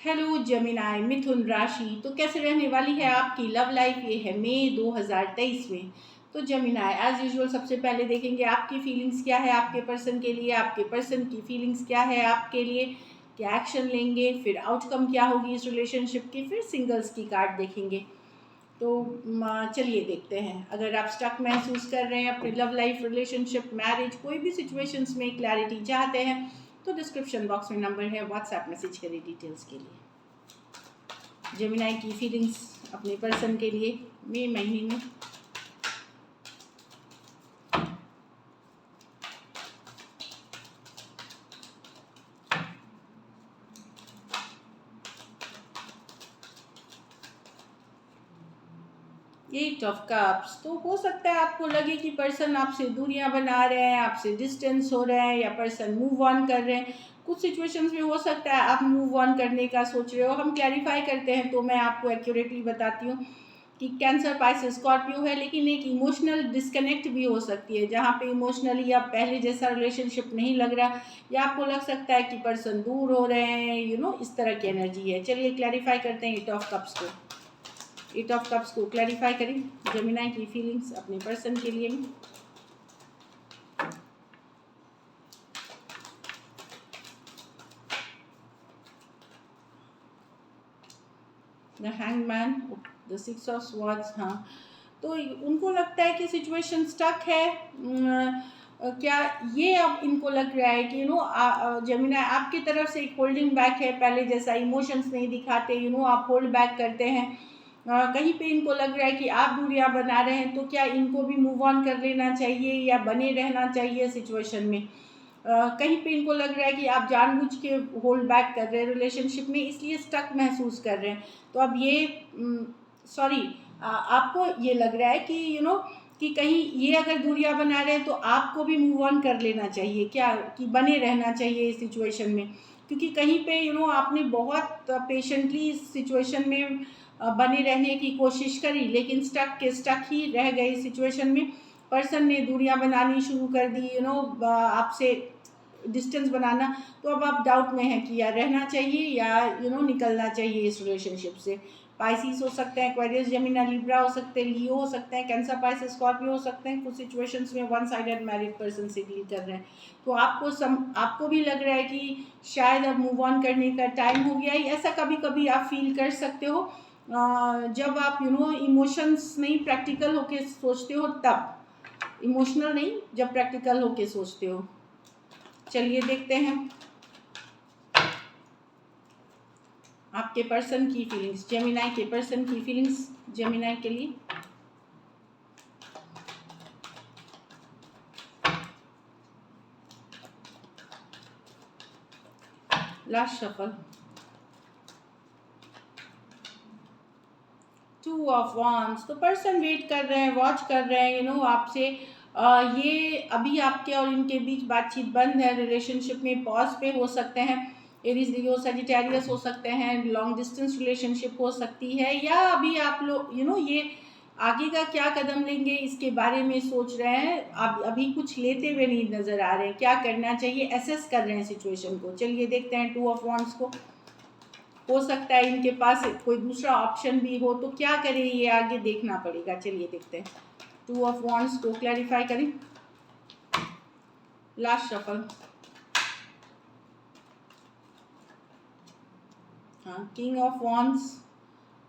Hello Gemini मिथुन राशि, तो कैसे रहने वाली है आपकी लव लाइफ। ये है मई 2023 में। तो जेमिनाई एज यूजुअल सबसे पहले देखेंगे आपकी फीलिंग्स क्या है आपके पर्सन के लिए, आपके पर्सन की फीलिंग्स क्या है आपके लिए, क्या एक्शन लेंगे, फिर आउटकम क्या होगी इस रिलेशनशिप की, फिर सिंगल्स की कार्ड देखेंगे। तो चलिए देखते हैं। अगर आप स्टक महसूस कर रहे हैं अपनी लव लाइफ, रिलेशनशिप, मैरिज, कोई भी सिचुएशंस में क्लैरिटी चाहते हैं तो डिस्क्रिप्शन बॉक्स में नंबर है, व्हाट्सएप मैसेज करें डिटेल्स के लिए। जेमिनाई की फीलिंग्स अपने पर्सन के लिए मई महीने में। एट ऑफ कप्स, तो हो सकता है आपको लगे कि पर्सन आपसे दूरियां बना रहे हैं, आपसे डिस्टेंस हो रहे हैं, या पर्सन मूव ऑन कर रहे हैं। कुछ सिचुएशंस में हो सकता है आप मूव ऑन करने का सोच रहे हो। हम क्लैरिफाई करते हैं तो मैं आपको एक्यूरेटली बताती हूँ कि कैंसर, पाइसेस, स्कॉर्पियो है, लेकिन एक इमोशनल डिस्कनेक्ट भी हो सकती है जहाँ पे इमोशनली अब पहले जैसा रिलेशनशिप नहीं लग रहा, या आपको लग सकता है कि पर्सन दूर हो रहे हैं, इस तरह की एनर्जी है। चलिए क्लैरिफाई करते हैं एट ऑफ कप्स को। एट ऑफ कप्स को क्लैरिफाई करें जेमिनाई की फीलिंग्स अपने पर्सन के लिए। The hangman, the six of swords. हाँ, तो उनको लगता है कि सिचुएशन स्टक है। क्या ये अब इनको लग रहा है कि जेमिनाई आपकी तरफ से एक होल्डिंग बैक है, पहले जैसा इमोशंस नहीं दिखाते, आप होल्ड बैक करते हैं। कहीं पे इनको लग रहा है कि आप दूरियां बना रहे हैं, तो क्या इनको भी मूव ऑन कर लेना चाहिए या बने रहना चाहिए सिचुएशन में। कहीं पे इनको लग रहा है कि आप जानबूझ के होल्ड बैक कर रहे हैं रिलेशनशिप में, इसलिए स्टक महसूस कर रहे हैं। तो अब ये सॉरी, आपको ये लग रहा है कि कि कहीं ये अगर दूरियां बना रहे हैं तो आपको भी मूव ऑन कर लेना चाहिए क्या, कि बने रहना चाहिए इस सिचुएशन में। क्योंकि कहीं पे आपने बहुत पेशेंटली इस सिचुएशन में बने रहने की कोशिश करी, लेकिन स्टक ही रह गए इस सिचुएशन में। पर्सन ने दूरियां बनानी शुरू कर दी, आपसे डिस्टेंस बनाना। तो अब आप डाउट में हैं कि या रहना चाहिए या निकलना चाहिए इस रिलेशनशिप से। पाइसिस हो सकते हैं, एक्वेरियस, जेमिनी, लिब्रा हो सकते हैं, लियो हो सकते हैं, कैंसर, पाइसिस, स्कॉर्पियो हो सकते हैं। कुछ सिचुएशंस में वन साइडेड मैरिड पर्सन से डील कर रहे हैं। तो आपको भी लग रहा है कि शायद अब मूव ऑन करने का टाइम हो गया है। ऐसा कभी कभी आप फील कर सकते हो जब आप इमोशंस नहीं प्रैक्टिकल होके सोचते हो, तब। इमोशनल नहीं, जब प्रैक्टिकल होके सोचते हो। चलिए देखते हैं आपके पर्सन की फीलिंग्स, जेमिनाई के पर्सन की फीलिंग्स जेमिनाई के लिए। Last shuffle, two of wands. तो पर्सन वेट कर रहे हैं, वॉच कर रहे हैं आपसे। ये अभी आपके और इनके बीच बातचीत बंद है, रिलेशनशिप में पॉज पे हो सकते हैं। एरीज, लियो, सजिटेरियस हो सकते हैं, लॉन्ग डिस्टेंस रिलेशनशिप हो सकती है, या अभी आप लोग ये आगे का क्या कदम लेंगे इसके बारे में सोच रहे हैं। आप अभी कुछ लेते हुए नहीं नजर आ रहे हैं, क्या करना चाहिए एसेस कर रहे हैं सिचुएशन को। चलिए देखते हैं टू ऑफ वांड्स को। हो सकता है इनके पास कोई दूसरा ऑप्शन भी हो, तो क्या करें ये आगे देखना पड़ेगा। चलिए देखते हैं टू ऑफ वांड्स को क्लैरिफाई करें। लास्ट शफल, हाँ, king of wands,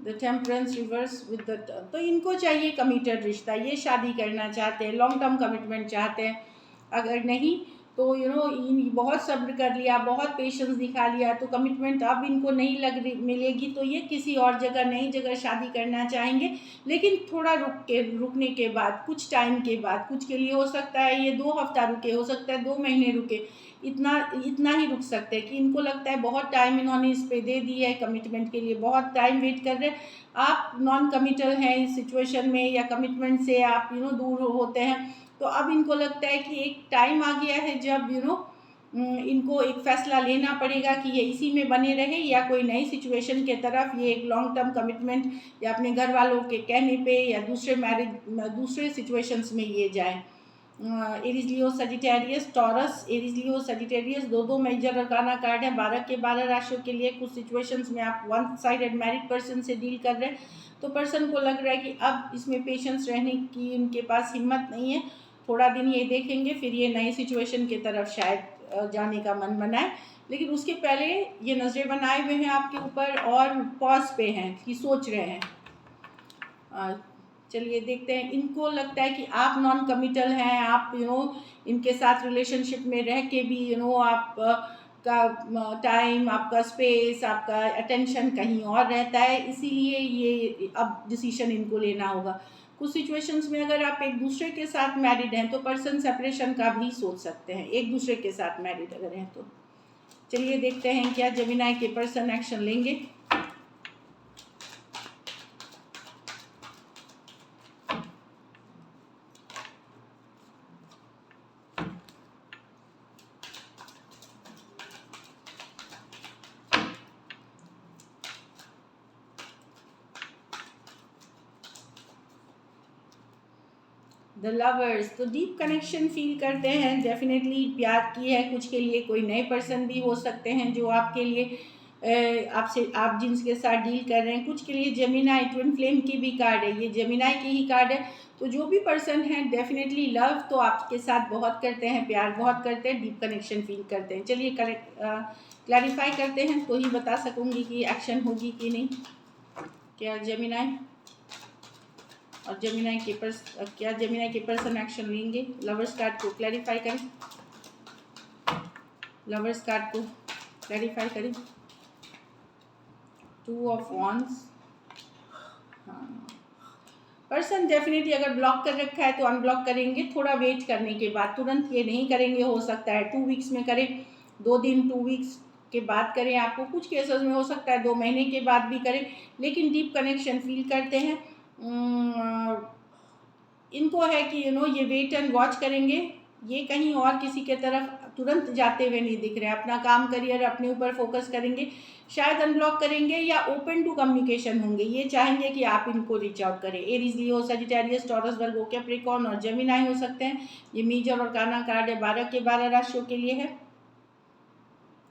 the temperance reverse with the. तो इनको चाहिए कमिटेड रिश्ता, ये शादी करना चाहते हैं, लॉन्ग टर्म कमिटमेंट चाहते हैं। अगर नहीं तो इन बहुत सब्र कर लिया, बहुत पेशेंस दिखा लिया, तो कमिटमेंट अब इनको नहीं मिलेगी, तो ये किसी और जगह, नई जगह शादी करना चाहेंगे। लेकिन थोड़ा रुकने के बाद, कुछ टाइम के बाद, कुछ के लिए हो सकता है ये 2 हफ्ता रुके, हो सकता है 2 महीने रुके, इतना ही रुक सकते हैं कि इनको लगता है बहुत टाइम इन्होंने इस पे दे दी है, कमिटमेंट के लिए बहुत टाइम वेट कर रहे हैं। आप नॉन कमिटल हैं इस सिचुएशन में, या कमिटमेंट से आप दूर होते हैं। तो अब इनको लगता है कि एक टाइम आ गया है जब इनको एक फैसला लेना पड़ेगा कि ये इसी में बने रहे या कोई नई सिचुएशन के तरफ, ये एक लॉन्ग टर्म कमिटमेंट, या अपने घर वालों के कहने पे, या दूसरे सिचुएशंस में ये जाए। Aries Leo Sagittarius taurus, Aries Leo Sagittarius, दो मेजर अरकाना कार्ड है 12 के 12 राशियों के लिए। कुछ सिचुएशंस में आप वन साइडेड मैरिड पर्सन से डील कर रहे हैं, तो पर्सन को लग रहा है कि अब इसमें पेशेंस रहने की उनके पास हिम्मत नहीं है, थोड़ा दिन ये देखेंगे फिर ये नई सिचुएशन की तरफ शायद जाने का मन बनाए, लेकिन उसके पहले ये नज़रें बनाए हुए हैं आपके ऊपर और पॉज पे हैं कि सोच रहे हैं। चलिए देखते हैं, इनको लगता है कि आप नॉन कमिटल हैं, आप इनके साथ रिलेशनशिप में रह के भी आप का टाइम, आपका स्पेस, आपका अटेंशन कहीं और रहता है, इसीलिए ये अब डिसीजन इनको लेना होगा। कुछ सिचुएशंस में अगर आप एक दूसरे के साथ मैरिड हैं तो पर्सन सेपरेशन का भी सोच सकते हैं, एक दूसरे के साथ मैरिड अगर हैं तो। चलिए देखते हैं क्या जेमिनी के पर्सन एक्शन लेंगे। द लवर्स, तो डीप कनेक्शन फील करते हैं, डेफिनेटली प्यार की है, कुछ के लिए कोई नए पर्सन भी हो सकते हैं जो आपके लिए आपसे आप जिनके साथ डील कर रहे हैं। कुछ के लिए जेमिनी ट्विन फ्लेम की भी कार्ड है, ये जेमिनी की ही कार्ड है, तो जो भी पर्सन है डेफिनेटली लव तो आपके साथ बहुत करते हैं, प्यार बहुत करते हैं, डीप कनेक्शन फील करते हैं। चलिए क्लैरिफाई करते हैं तो ही बता सकूंगी कि एक्शन होगी कि नहीं। क्या जेमिनी और जेमिनी के क्या जेमिनी के पर्सन एक्शन लेंगे? लवर्स कार्ड को क्लैरिफाई करें, लवर्स कार्ड को क्लैरिफाई करें। 2 ऑफ wands, हाँ पर्सन डेफिनेटली अगर ब्लॉक कर रखा है तो अनब्लॉक करेंगे थोड़ा वेट करने के बाद, तुरंत ये नहीं करेंगे, हो सकता है 2 वीक्स में करें, 2 दिन 2 वीक्स के बाद करें, आपको कुछ केसेस में हो सकता है 2 महीने के बाद भी करें, लेकिन डीप कनेक्शन फील करते हैं। इनको है कि ये वेट एंड वॉच करेंगे, ये कहीं और किसी के तरफ तुरंत जाते हुए नहीं दिख रहे, अपना काम करियर अपने ऊपर फोकस करेंगे, शायद अनब्लॉक करेंगे या ओपन टू कम्युनिकेशन होंगे, ये चाहेंगे कि आप इनको रीच आउट करें। Aries Leo Sagittarius Taurus Virgo Capricorn और जेमिनी हो सकते हैं। ये मेजर और काना कार्ड है 12 के 12 राशियों के लिए है,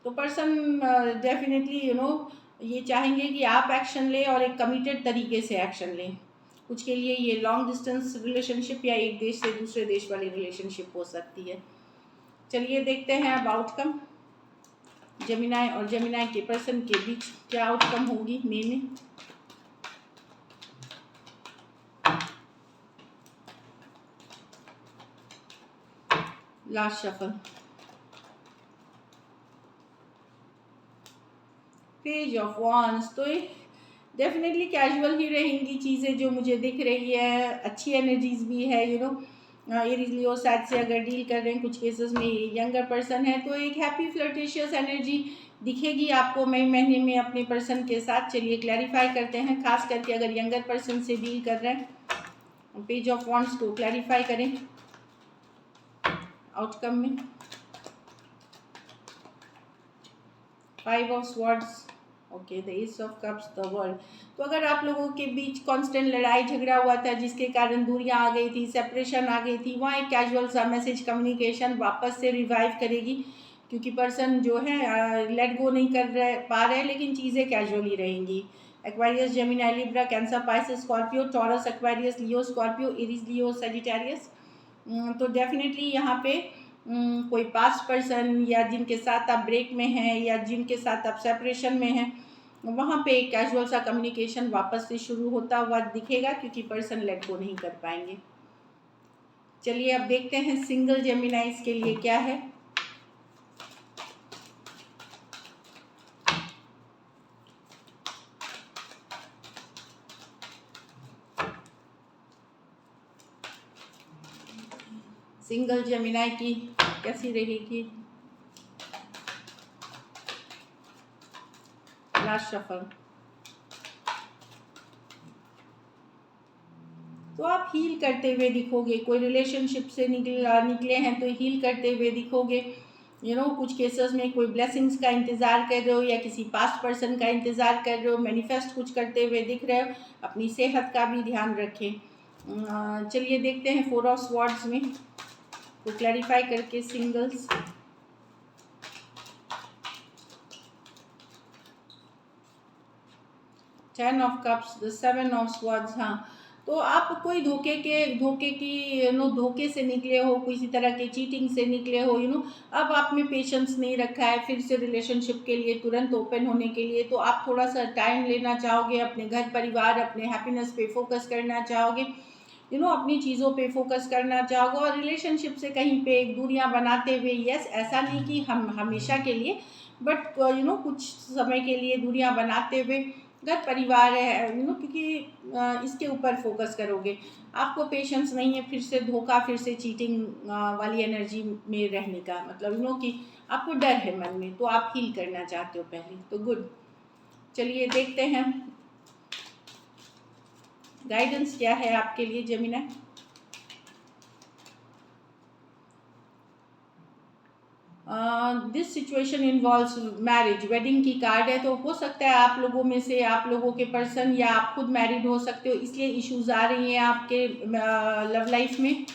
तो पर्सन डेफिनेटली ये चाहेंगे कि आप एक्शन लें और एक कमिटेड तरीके से एक्शन लें। कुछ के लिए ये लॉन्ग डिस्टेंस रिलेशनशिप या एक देश से दूसरे देश वाली रिलेशनशिप हो सकती है। चलिए देखते हैं अब आउटकम, जेमिनी और जेमिनी के पर्सन के बीच क्या आउटकम होगी मई में। Last shuffle, page of wands, तो डेफिनेटली कैजुअल ही रहेंगी चीज़ें जो मुझे दिख रही है, अच्छी एनर्जीज भी है। एरीज लियो साइड से अगर डील कर रहे हैं, कुछ केसेस में यंगर पर्सन है तो एक हैप्पी फ्लर्टिशियस एनर्जी दिखेगी आपको मई महीने में अपने पर्सन के साथ। चलिए क्लैरिफाई करते हैं, खास करके अगर यंगर पर्सन से डील कर रहे हैं। पेज ऑफ wands को क्लैरिफाई करें आउटकम में। 5 of swords, okay, the S of cups, the world, तो अगर आप लोगों के बीच कांस्टेंट लड़ाई झगड़ा हुआ था जिसके कारण दूरियां आ गई थी, सेपरेशन आ गई थी, वहाँ एक कैजुअल सा मैसेज कम्युनिकेशन वापस से रिवाइव करेगी, क्योंकि पर्सन जो है लेट गो नहीं कर रहे पा रहे, लेकिन चीज़ें कैजुअली रहेंगी। Aquarius, Gemini, Libra, Cancer, Pisces, Scorpio, Taurus, Aquarius, Leo, Scorpio, Aries Leo, Sagittarius, तो डेफिनेटली यहाँ पे कोई पास्ट पर्सन या जिनके साथ आप ब्रेक में हैं या जिनके साथ आप सेपरेशन में हैं, वहाँ पे एक कैजुअल सा कम्युनिकेशन वापस से शुरू होता हुआ दिखेगा, क्योंकि पर्सन लेट गो नहीं कर पाएंगे। चलिए अब देखते हैं सिंगल जेमिनाइज के लिए क्या है। सिंगल जेमिनी की कैसी रहेगी? लास्ट शफल, तो आप हील करते हुए दिखोगे, कोई रिलेशनशिप से निकले हैं तो हील करते हुए दिखोगे। कुछ केसेस में कोई ब्लेसिंग्स का इंतज़ार कर रहे हो या किसी पास्ट पर्सन का इंतज़ार कर रहे हो, मैनिफेस्ट कुछ करते हुए दिख रहे हो। अपनी सेहत का भी ध्यान रखें। चलिए देखते हैं 4 ऑफ स्वॉर्ड्स में तो क्लैरिफाई करके singles. Ten of cups, the seven of swords. हाँ, तो आप कोई धोखे की धोखे से निकले हो, किसी तरह के चीटिंग से निकले हो, अब आप में पेशेंस नहीं रखा है फिर से रिलेशनशिप के लिए तुरंत ओपन होने के लिए, तो आप थोड़ा सा टाइम लेना चाहोगे, अपने घर परिवार, अपने हैप्पीनेस पे फोकस करना चाहोगे, अपनी चीज़ों पे फोकस करना चाहोगे, और रिलेशनशिप से कहीं पे एक दूरियां बनाते हुए, यस ऐसा नहीं कि हम हमेशा के लिए, बट कुछ समय के लिए दूरियां बनाते हुए घर परिवार है, क्योंकि इसके ऊपर फोकस करोगे। आपको पेशेंस नहीं है फिर से धोखा, फिर से चीटिंग वाली एनर्जी में रहने का, मतलब कि आपको डर है मन में, तो आप हील करना चाहते हो पहले, तो गुड। चलिए देखते हैं गाइडेंस क्या है आपके लिए Gemini. This situation involves marriage, wedding की कार्ड है, तो हो सकता है आप लोगों में से, आप लोगों के पर्सन या आप खुद मैरिड हो सकते हो, इसलिए इश्यूज आ रही हैं आपके लव लाइफ में।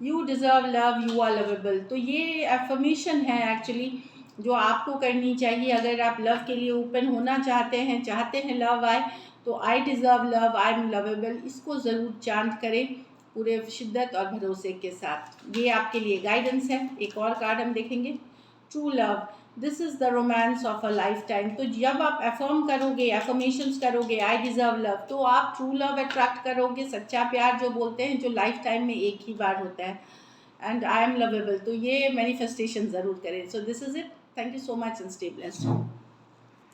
You deserve love, you are lovable, तो ये एफर्मेशन है एक्चुअली जो आपको करनी चाहिए अगर आप लव के लिए ओपन होना चाहते हैं लव आए, तो I deserve love, I am lovable, इसको ज़रूर चांट करें पूरे शिद्दत और भरोसे के साथ। ये आपके लिए गाइडेंस है। एक और कार्ड हम देखेंगे, true love, this is the romance of a life time. तो जब आप एफर्म करोगे, एफर्मेशंस करोगे, आई डिजर्व लव, तो आप ट्रू लव अट्रैक्ट करोगे, सच्चा प्यार जो बोलते हैं, जो लाइफ टाइम में एक ही बार होता है, एंड आई एम लवेबल, तो ये मैनिफेस्टेशन ज़रूर करें। So this is it, thank you so much and stay blessed.